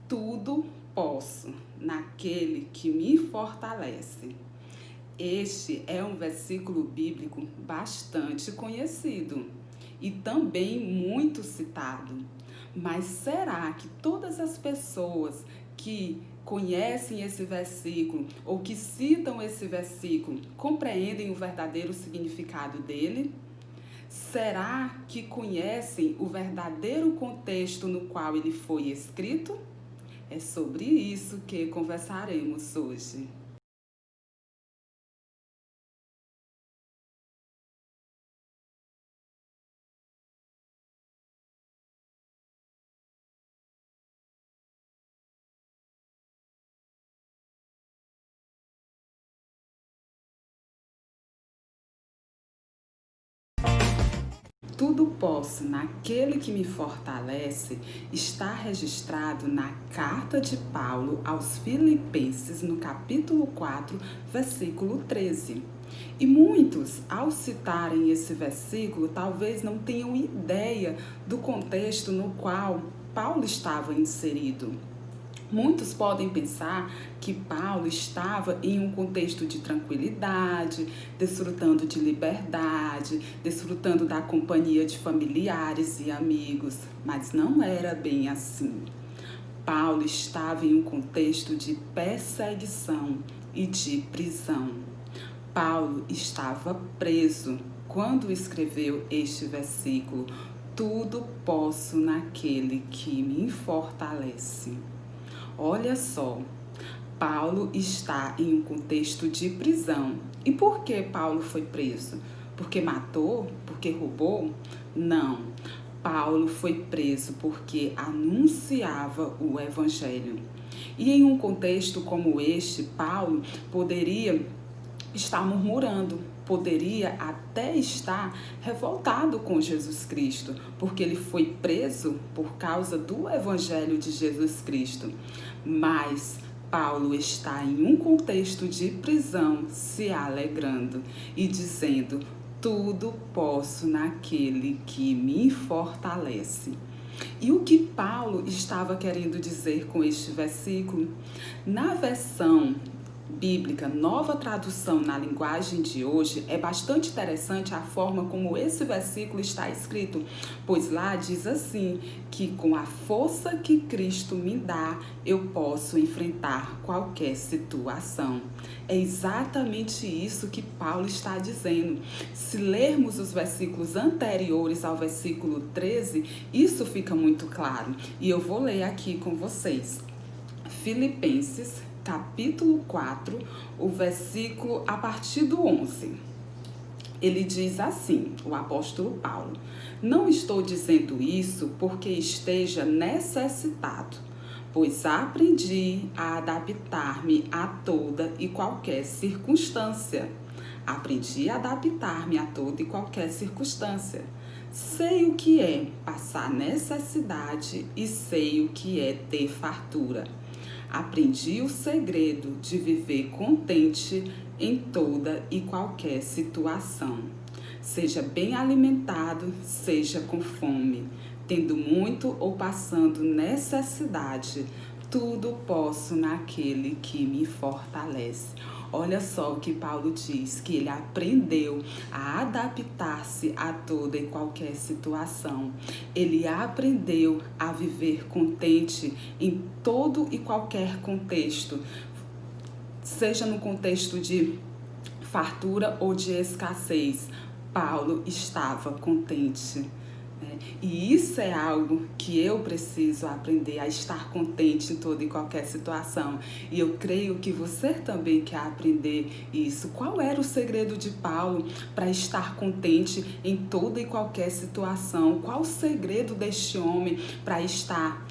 Tudo posso naquele que me fortalece. Este é um versículo bíblico bastante conhecido e também muito citado. Mas será que todas as pessoas que conhecem esse versículo ou que citam esse versículo compreendem o verdadeiro significado dele? Será que conhecem o verdadeiro contexto no qual ele foi escrito? É sobre isso que conversaremos hoje. Tudo posso naquele que me fortalece está registrado na carta de Paulo aos Filipenses, no capítulo 4, versículo 13. E muitos, ao citarem esse versículo, talvez não tenham ideia do contexto no qual Paulo estava inserido. Muitos podem pensar que Paulo estava em um contexto de tranquilidade, desfrutando de liberdade, desfrutando da companhia de familiares e amigos, mas não era bem assim. Paulo estava em um contexto de perseguição e de prisão. Paulo estava preso quando escreveu este versículo: tudo posso naquele que me fortalece. Olha só, Paulo está em um contexto de prisão. E por que Paulo foi preso? Porque matou? Porque roubou? Não. Paulo foi preso porque anunciava o evangelho. E em um contexto como este, Paulo poderia estar murmurando, poderia até estar revoltado com Jesus Cristo, porque ele foi preso por causa do evangelho de Jesus Cristo. Mas Paulo está em um contexto de prisão, se alegrando e dizendo: tudo posso naquele que me fortalece. E o que Paulo estava querendo dizer com este versículo? Na versão bíblica, nova tradução na linguagem de hoje, é bastante interessante a forma como esse versículo está escrito, pois lá diz assim, que com a força que Cristo me dá, eu posso enfrentar qualquer situação. É exatamente isso que Paulo está dizendo. Se lermos os versículos anteriores ao versículo 13, isso fica muito claro. E eu vou ler aqui com vocês. Filipenses, capítulo 4, o versículo a partir do 11. Ele diz assim, o apóstolo Paulo: não estou dizendo isso porque esteja necessitado, pois aprendi a adaptar-me a toda e qualquer circunstância. Aprendi a adaptar-me a toda e qualquer circunstância. Sei o que é passar necessidade e sei o que é ter fartura. Aprendi o segredo de viver contente em toda e qualquer situação. Seja bem alimentado, seja com fome, tendo muito ou passando necessidade, tudo posso naquele que me fortalece. Olha só o que Paulo diz, que ele aprendeu a adaptar-se a toda e qualquer situação. Ele aprendeu a viver contente em todo e qualquer contexto, seja no contexto de fartura ou de escassez. Paulo estava contente. E isso é algo que eu preciso aprender, a estar contente em toda e qualquer situação. E eu creio que você também quer aprender isso. Qual era o segredo de Paulo para estar contente em toda e qualquer situação? Qual o segredo deste homem para estar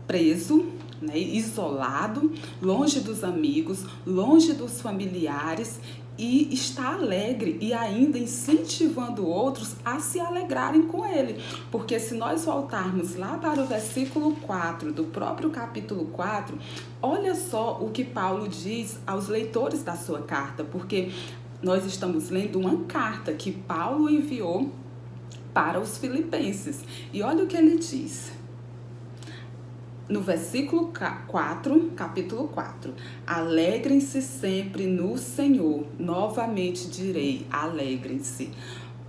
preso, isolado, longe dos amigos, longe dos familiares, e está alegre e ainda incentivando outros a se alegrarem com ele? Porque se nós voltarmos lá para o versículo 4 do próprio capítulo 4, olha só o que Paulo diz aos leitores da sua carta, porque nós estamos lendo uma carta que Paulo enviou para os filipenses. E olha o que ele diz: no versículo 4, capítulo 4. Alegrem-se sempre no Senhor. Novamente direi, alegrem-se.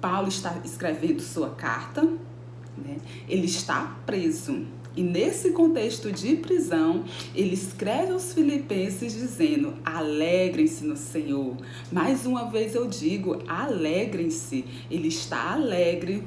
Paulo está escrevendo sua carta, né? Ele está preso. E nesse contexto de prisão, ele escreve aos Filipenses dizendo: alegrem-se no Senhor. Mais uma vez eu digo, alegrem-se. Ele está alegre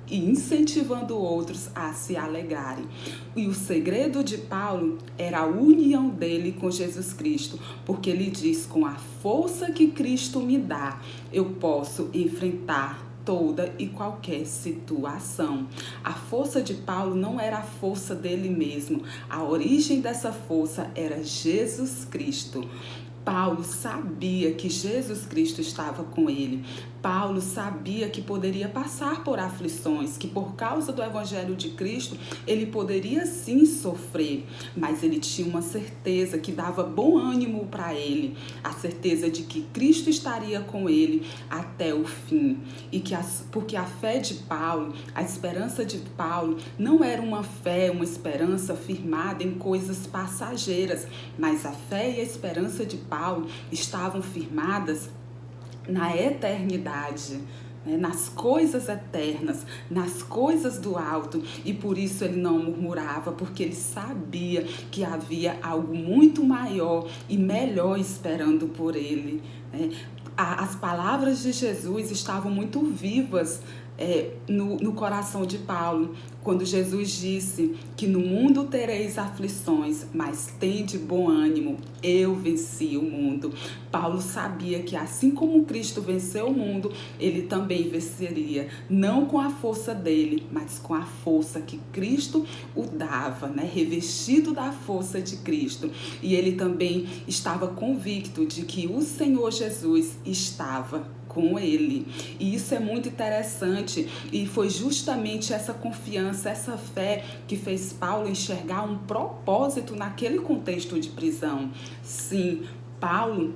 e incentivando outros a se alegrarem. E o segredo de Paulo era a união dele com Jesus Cristo, porque ele diz: com a força que Cristo me dá, eu posso enfrentar toda e qualquer situação. A força de Paulo não era a força dele mesmo. A origem dessa força era Jesus Cristo. Paulo sabia que Jesus Cristo estava com ele. Paulo sabia que poderia passar por aflições, que por causa do Evangelho de Cristo, ele poderia sim sofrer, mas ele tinha uma certeza que dava bom ânimo para ele, a certeza de que Cristo estaria com ele até o fim. E porque a fé de Paulo, a esperança de Paulo, não era uma fé, uma esperança firmada em coisas passageiras, mas a fé e a esperança de Paulo estavam firmadas na eternidade, né? Nas coisas eternas, nas coisas do alto. E por isso ele não murmurava, porque ele sabia que havia algo muito maior e melhor esperando por ele, né? As palavras de Jesus estavam muito vivas no coração de Paulo, quando Jesus disse que no mundo tereis aflições, mas tende bom ânimo, eu venci o mundo. Paulo sabia que assim como Cristo venceu o mundo, ele também venceria, não com a força dele, mas com a força que Cristo o dava, né? Revestido da força de Cristo. E ele também estava convicto de que o Senhor Jesus estava com ele. E isso é muito interessante, e foi justamente essa confiança, essa fé que fez Paulo enxergar um propósito naquele contexto de prisão. Sim, Paulo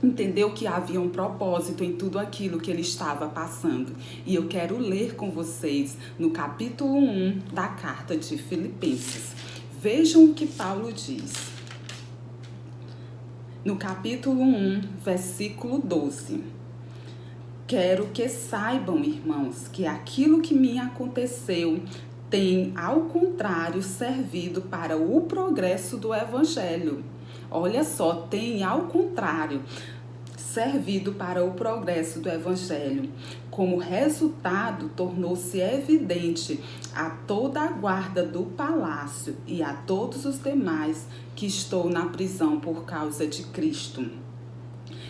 entendeu que havia um propósito em tudo aquilo que ele estava passando. E eu quero ler com vocês no capítulo 1 da carta de Filipenses. Vejam o que Paulo diz. No capítulo 1, versículo 12. Quero que saibam, irmãos, que aquilo que me aconteceu tem, ao contrário, servido para o progresso do Evangelho. Olha só, tem, ao contrário, servido para o progresso do Evangelho. Como resultado, tornou-se evidente a toda a guarda do palácio e a todos os demais que estou na prisão por causa de Cristo.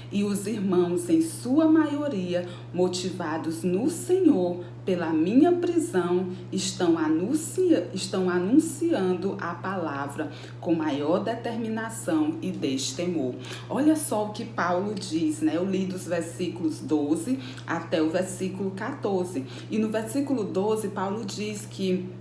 E os irmãos, em sua maioria, motivados no Senhor pela minha prisão, estão anunciando a palavra com maior determinação e destemor. Olha só o que Paulo diz, né? Eu li dos versículos 12 até o versículo 14. E no versículo 12, Paulo diz que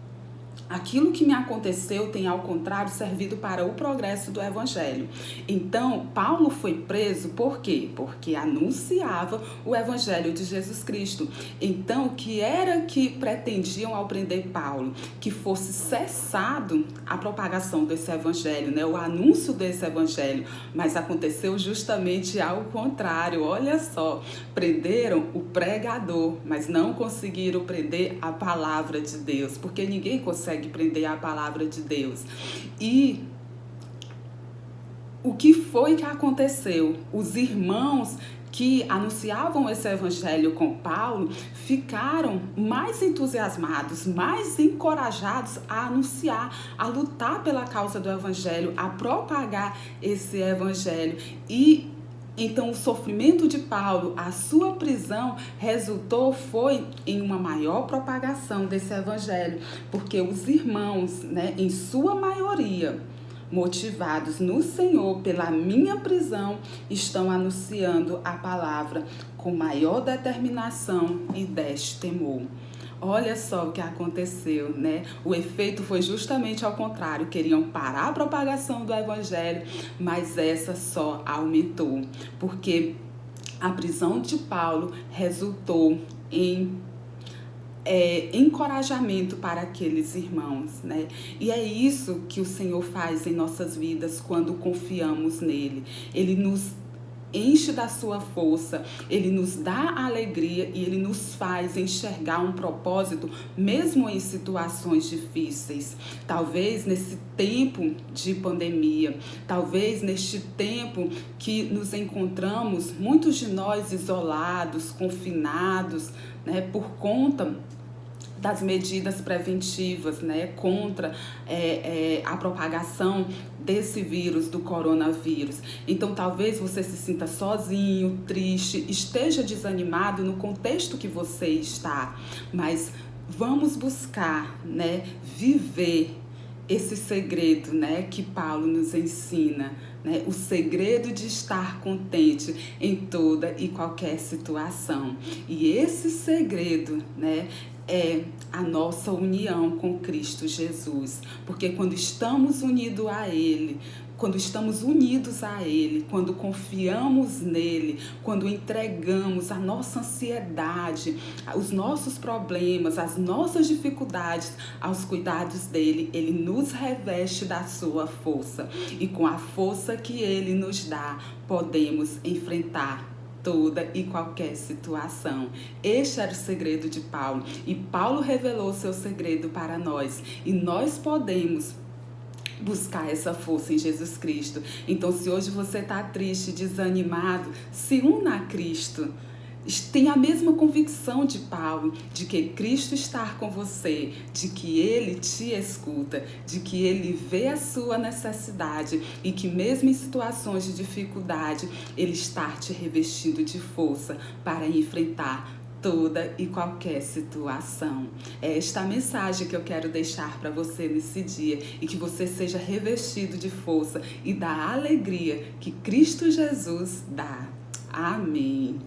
aquilo que me aconteceu tem, ao contrário, servido para o progresso do Evangelho. Então, Paulo foi preso por quê? Porque anunciava o Evangelho de Jesus Cristo. Então, o que era que pretendiam ao prender Paulo? Que fosse cessado a propagação desse Evangelho, né? O anúncio desse Evangelho. Mas aconteceu justamente ao contrário. Olha só, prenderam o pregador, mas não conseguiram prender a palavra de Deus, porque ninguém consegue prender a palavra de Deus. E o que foi que aconteceu? Os irmãos que anunciavam esse evangelho com Paulo ficaram mais entusiasmados, mais encorajados a anunciar, a lutar pela causa do evangelho, a propagar esse evangelho. E então o sofrimento de Paulo, a sua prisão, foi em uma maior propagação desse evangelho, porque os irmãos, né, em sua maioria, motivados no Senhor pela minha prisão, estão anunciando a palavra com maior determinação e destemor. Olha só o que aconteceu, né? O efeito foi justamente ao contrário. Queriam parar a propagação do evangelho, mas essa só aumentou, porque a prisão de Paulo resultou em encorajamento para aqueles irmãos, né? E é isso que o Senhor faz em nossas vidas quando confiamos nele. Ele nos enche da sua força, ele nos dá alegria e ele nos faz enxergar um propósito mesmo em situações difíceis. Talvez nesse tempo de pandemia, talvez neste tempo que nos encontramos, muitos de nós isolados, confinados, né, por conta das medidas preventivas, né, contra a propagação desse vírus, do coronavírus. Então, talvez você se sinta sozinho, triste, esteja desanimado no contexto que você está, mas vamos buscar, né, viver esse segredo, né, que Paulo nos ensina, né, o segredo de estar contente em toda e qualquer situação. E esse segredo, né, é a nossa união com Cristo Jesus, porque quando estamos unidos a Ele, quando confiamos nele, quando entregamos a nossa ansiedade, os nossos problemas, as nossas dificuldades aos cuidados dele, ele nos reveste da sua força. E com a força que ele nos dá, podemos enfrentar toda e qualquer situação. Este era o segredo de Paulo. E Paulo revelou seu segredo para nós. E nós podemos buscar essa força em Jesus Cristo. Então, se hoje você está triste, desanimado, se una a Cristo. Tenha a mesma convicção de Paulo, de que Cristo está com você, de que Ele te escuta, de que Ele vê a sua necessidade e que mesmo em situações de dificuldade, Ele está te revestindo de força para enfrentar toda e qualquer situação. É esta a mensagem que eu quero deixar para você nesse dia e que você seja revestido de força e da alegria que Cristo Jesus dá. Amém.